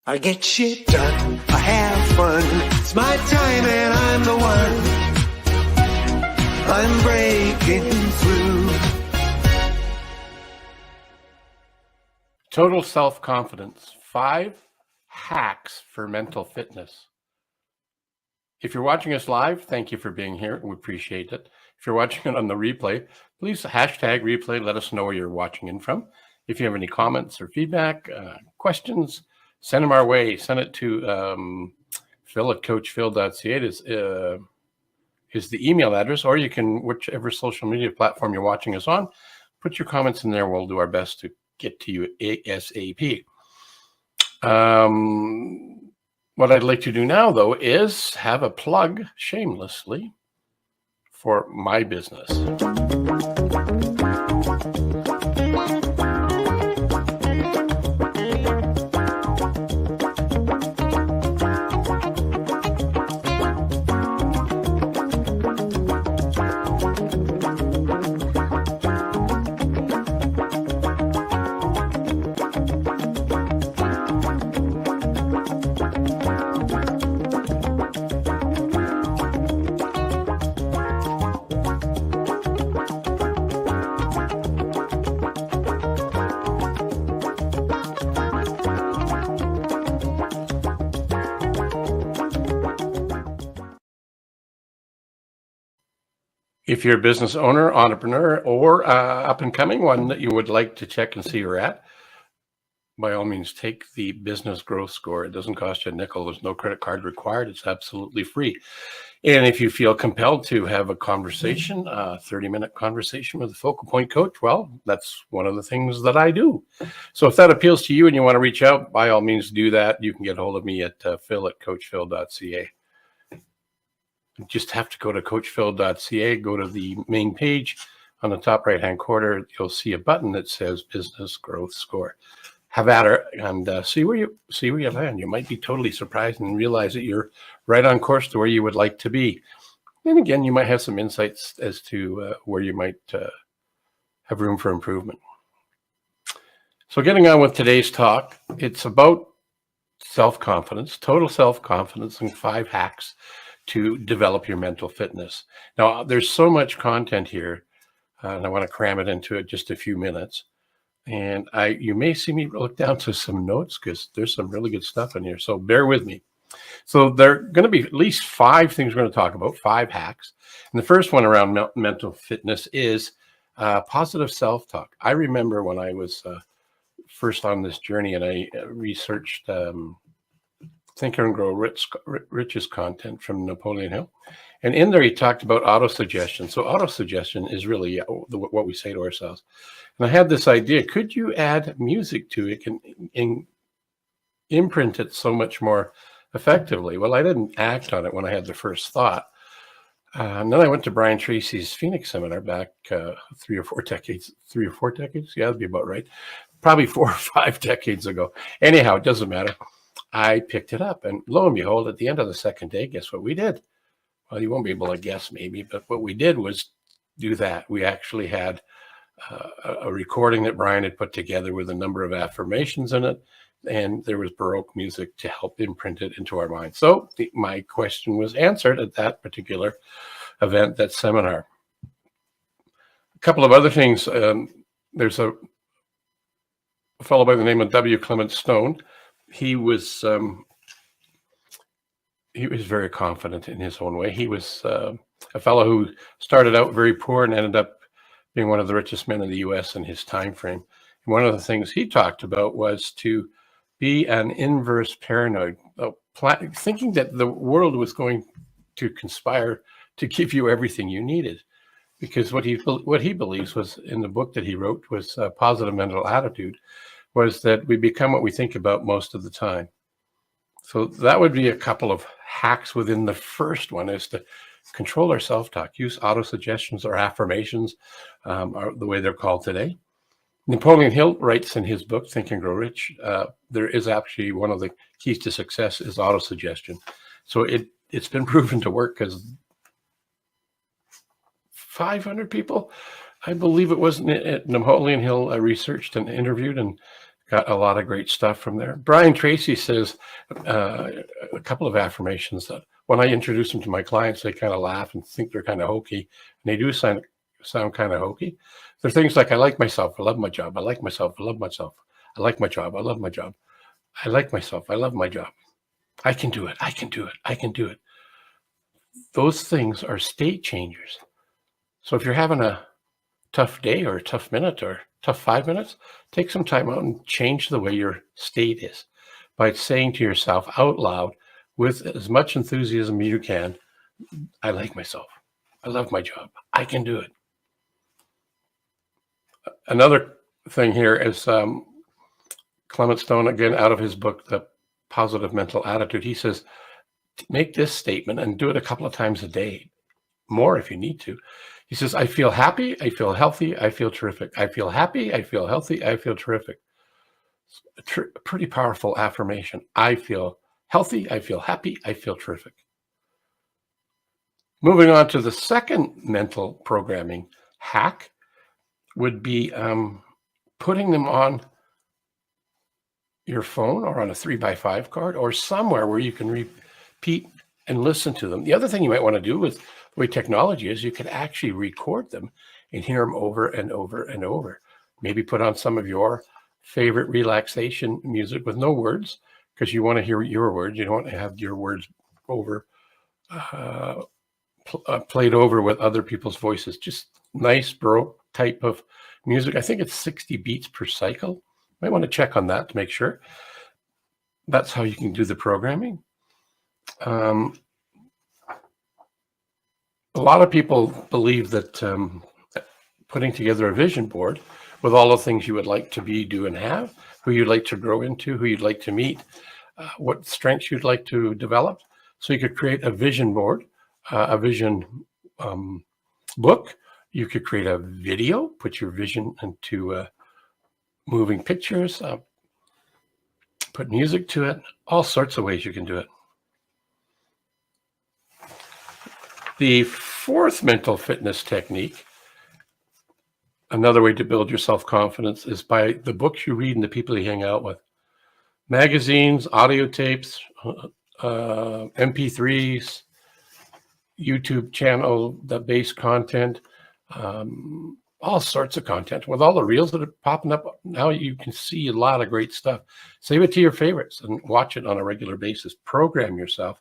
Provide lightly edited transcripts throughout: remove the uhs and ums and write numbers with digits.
I get shit done, I have fun, it's my time and I'm the one. I'm breaking through. Total self-confidence, 5 hacks for mental fitness. If you're watching us live, thank you for being here. We appreciate it. If you're watching it on the replay, please hashtag replay. Let us know where you're watching in from. If you have any comments or feedback, questions, send them our way. Send it to phil@coachphil.ca is the email address, or you can, whichever social media platform you're watching us on, put your comments in there. We'll do our best to get to you ASAP. What I'd like to do now, though, is have a plug shamelessly for my business. If you're a business owner, entrepreneur, or up and coming one that you would like to check and see where you're at, by all means, take the business growth score. It doesn't cost you a nickel. There's no credit card required. It's absolutely free. And if you feel compelled to have a conversation, a 30-minute conversation with a focal point coach, well, that's one of the things that I do. So if that appeals to you and you want to reach out, by all means, do that. You can get a hold of me at phil@coachphil.ca. You just have to go to coachphil.ca, go to the main page. On the top right-hand corner, you'll see a button that says Business Growth Score. Have at her and see where you land. You might be totally surprised and realize that you're right on course to where you would like to be. And again, you might have some insights as to where you might have room for improvement. So getting on with today's talk, it's about self-confidence, total self-confidence, and 5 hacks to develop your mental fitness. Now, there's so much content here, and I want to cram it into just a few minutes. And you may see me look down to some notes because there's some really good stuff in here. So bear with me. So there are going to be at least 5 things we're going to talk about, 5 hacks. And the first one around mental fitness is positive self-talk. I remember when I was first on this journey and I researched Think and Grow Rich's content from Napoleon Hill. And in there, he talked about autosuggestion. So autosuggestion is really what we say to ourselves. And I had this idea, could you add music to it and imprint it so much more effectively? Well, I didn't act on it when I had the first thought. And then I went to Brian Tracy's Phoenix seminar back 3 or 4 decades. Yeah, that'd be about right. Probably 4 or 5 decades ago. Anyhow, it doesn't matter. I picked it up, and lo and behold, at the end of the second day, guess what we did? Well, you won't be able to guess maybe, but what we did was do that. We actually had a recording that Brian had put together with a number of affirmations in it, and there was Baroque music to help imprint it into our minds. So my question was answered at that particular event, that seminar. A couple of other things. There's a fellow by the name of W. Clement Stone. He was very confident in his own way. He was a fellow who started out very poor and ended up being one of the richest men in the U.S. in his time frame. And one of the things he talked about was to be an inverse paranoid, thinking that the world was going to conspire to give you everything you needed. Because what he believes was, in the book that he wrote, was a positive mental attitude, was that we become what we think about most of the time. So that would be a couple of hacks within the first one, is to control our self-talk, use autosuggestions or affirmations, are the way they're called today. Napoleon Hill writes in his book, Think and Grow Rich, there is actually one of the keys to success is autosuggestion. So it's been proven to work because 500 people, I believe it was, Napoleon Hill researched and interviewed and Got a lot of great stuff from there. Brian Tracy says a couple of affirmations that when I introduce them to my clients, they kind of laugh and think they're kind of hokey. And they do sound kind of hokey. They're things like, I like myself. I love my job. I like myself. I love myself. I like my job. I love my job. I like myself. I love my job. I can do it. I can do it. I can do it. Those things are state changers. So if you're having a tough day or a tough minute or tough 5 minutes, take some time out and change the way your state is by saying to yourself out loud with as much enthusiasm as you can, I like myself. I love my job. I can do it. Another thing here is Clement Stone, again, out of his book, The Positive Mental Attitude. He says, make this statement and do it a couple of times a day, more if you need to. He says, I feel happy, I feel healthy, I feel terrific. I feel happy, I feel healthy, I feel terrific. It's a pretty powerful affirmation. I feel healthy, I feel happy, I feel terrific. Moving on to the second mental programming hack would be putting them on your phone or on a 3x5 card or somewhere where you can repeat and listen to them. The other thing you might want to do with the way technology is, you can actually record them and hear them over and over and over. Maybe put on some of your favorite relaxation music with no words, because you want to hear your words. You don't want to have your words over played over with other people's voices. Just nice Baroque type of music. I think it's 60 beats per cycle. Might want to check on that to make sure. That's how you can do the programming. A lot of people believe that putting together a vision board with all the things you would like to be, do, and have, who you'd like to grow into, who you'd like to meet, what strengths you'd like to develop. So you could create a vision board, a vision book. You could create a video, put your vision into moving pictures, put music to it, all sorts of ways you can do it. The fourth mental fitness technique, another way to build your self-confidence, is by the books you read and the people you hang out with. Magazines, audio tapes, MP3s, YouTube channel, the base content, all sorts of content. With all the reels that are popping up now, you can see a lot of great stuff. Save it to your favorites and watch it on a regular basis. Program yourself.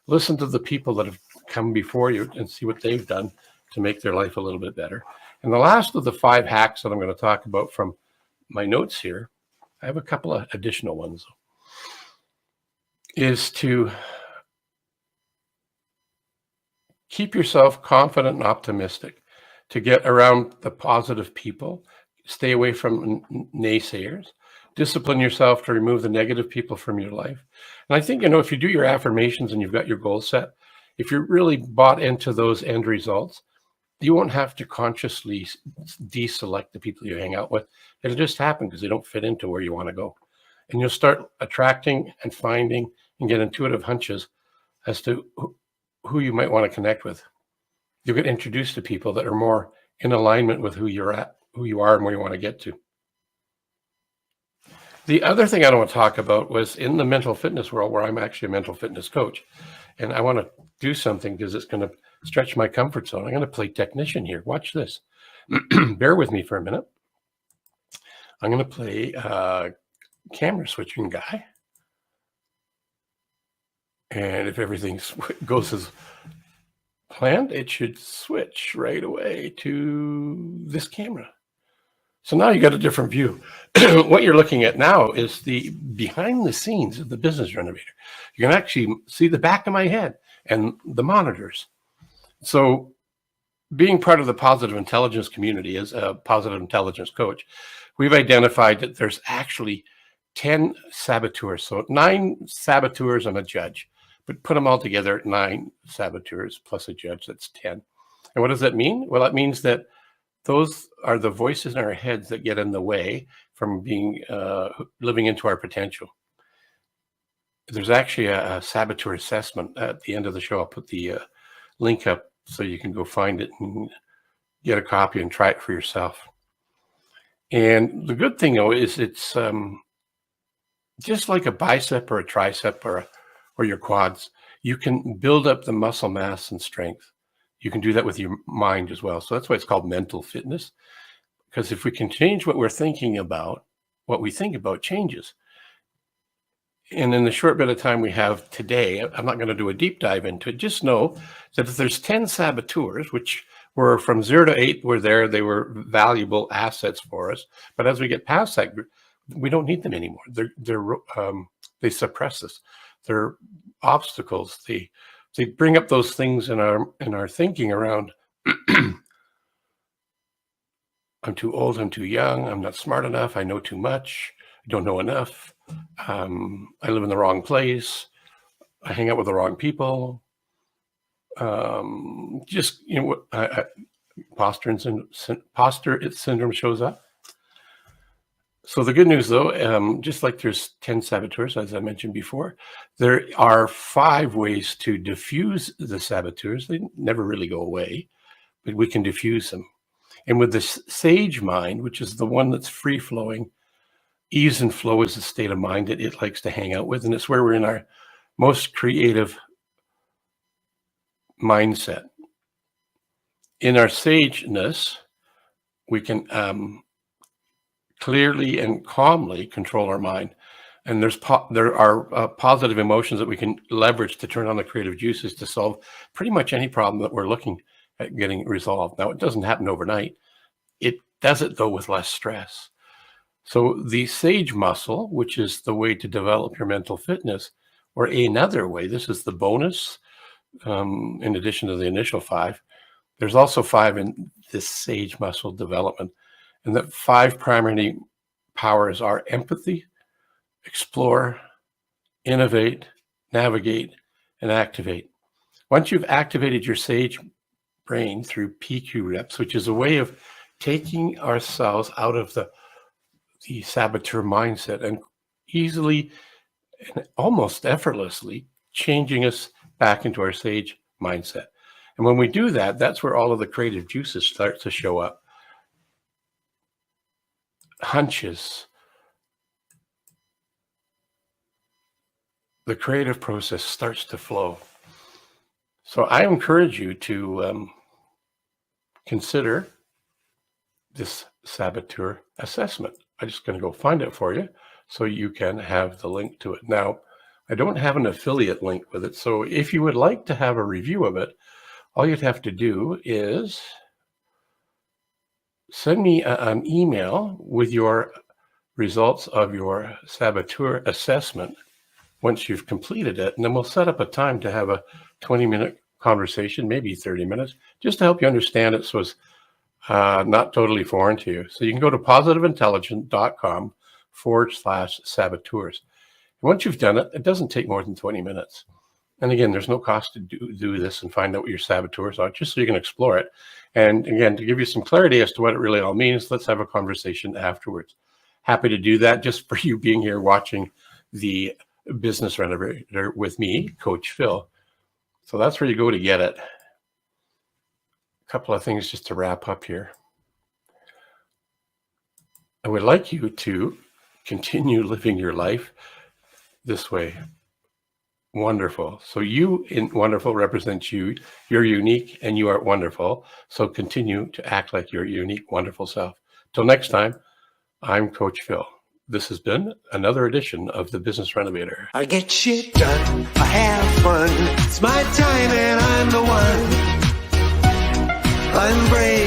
Listen to the people that have come before you and see what they've done to make their life a little bit better. And the last of the 5 hacks that I'm going to talk about from my notes here, I have a couple of additional ones, is to keep yourself confident and optimistic, to get around the positive people, stay away from naysayers, discipline yourself to remove the negative people from your life. And I think, if you do your affirmations and you've got your goals set, if you're really bought into those end results, you won't have to consciously deselect the people you hang out with. It'll just happen because they don't fit into where you want to go. And you'll start attracting and finding and get intuitive hunches as to who you might want to connect with. You'll get introduced to people that are more in alignment with who you're at, who you are, and where you want to get to. The other thing I want to talk about was in the mental fitness world, where I'm actually a mental fitness coach, and I want to do something because it's going to stretch my comfort zone. I'm going to play technician here. Watch this. Bear with me for a minute. I'm going to play camera switching guy. And if everything goes as planned, it should switch right away to this camera. So now you got a different view. What you're looking at now is the behind the scenes of the business renovator. You can actually see the back of my head and the monitors. So being part of the positive intelligence community as a positive intelligence coach, we've identified that there's actually 10 saboteurs. So 9 saboteurs and a judge, but put them all together at 9 saboteurs plus a judge, that's 10. And what does that mean? Well, that means that those are the voices in our heads that get in the way from being living into our potential. There's actually a saboteur assessment at the end of the show. I'll put the link up so you can go find it and get a copy and try it for yourself. And the good thing, though, is it's just like a bicep or a tricep or your quads, you can build up the muscle mass and strength. You can do that with your mind as well. So that's why it's called mental fitness. Because if we can change what we're thinking about, what we think about changes. And in the short bit of time we have today, I'm not going to do a deep dive into it. Just know that if there's 10 saboteurs, which were from 0 to 8, were there, they were valuable assets for us. But as we get past that, we don't need them anymore. They suppress us. They're obstacles. They bring up those things in our thinking around. I'm too old, I'm too young, I'm not smart enough, I know too much, I don't know enough, I live in the wrong place, I hang out with the wrong people, just, imposter syndrome shows up. So the good news though, just like there's 10 saboteurs, as I mentioned before, there are 5 ways to diffuse the saboteurs. They never really go away, but we can diffuse them. And with the sage mind, which is the one that's free-flowing, ease and flow is the state of mind that it likes to hang out with. And it's where we're in our most creative mindset. In our sageness, we can clearly and calmly control our mind. And there are positive emotions that we can leverage to turn on the creative juices to solve pretty much any problem that we're looking at getting resolved. Now, it doesn't happen overnight. It does it, though, with less stress. So the sage muscle, which is the way to develop your mental fitness, or another way, this is the bonus, in addition to the initial 5, there's also 5 in this sage muscle development. And the 5 primary powers are empathy, explore, innovate, navigate, and activate. Once you've activated your sage brain through PQ reps, which is a way of taking ourselves out of the saboteur mindset and easily and almost effortlessly changing us back into our sage mindset. And when we do that, that's where all of the creative juices start to show up. Hunches. The creative process starts to flow. So I encourage you to consider this saboteur assessment. I'm just going to go find it for you so you can have the link to it. Now, I don't have an affiliate link with it. So if you would like to have a review of it, all you'd have to do is send me an email with your results of your saboteur assessment once you've completed it. And then we'll set up a time to have a 20-minute conversation, maybe 30 minutes, just to help you understand it so it's not totally foreign to you. So you can go to positiveintelligence.com/saboteurs. And once you've done it, it doesn't take more than 20 minutes. And again, there's no cost to do this and find out what your saboteurs are, just so you can explore it. And again, to give you some clarity as to what it really all means, let's have a conversation afterwards. Happy to do that just for you being here watching the Business Renovator with me, Coach Phil. So that's where you go to get it. A couple of things just to wrap up here. I would like you to continue living your life this way. Wonderful. So you in wonderful represents you. You're unique and you are wonderful. So continue to act like your unique, wonderful self. Till next time, I'm Coach Phil. This has been another edition of the Business Renovator. I get shit done, I have fun. It's my time and I'm the one. I'm brave.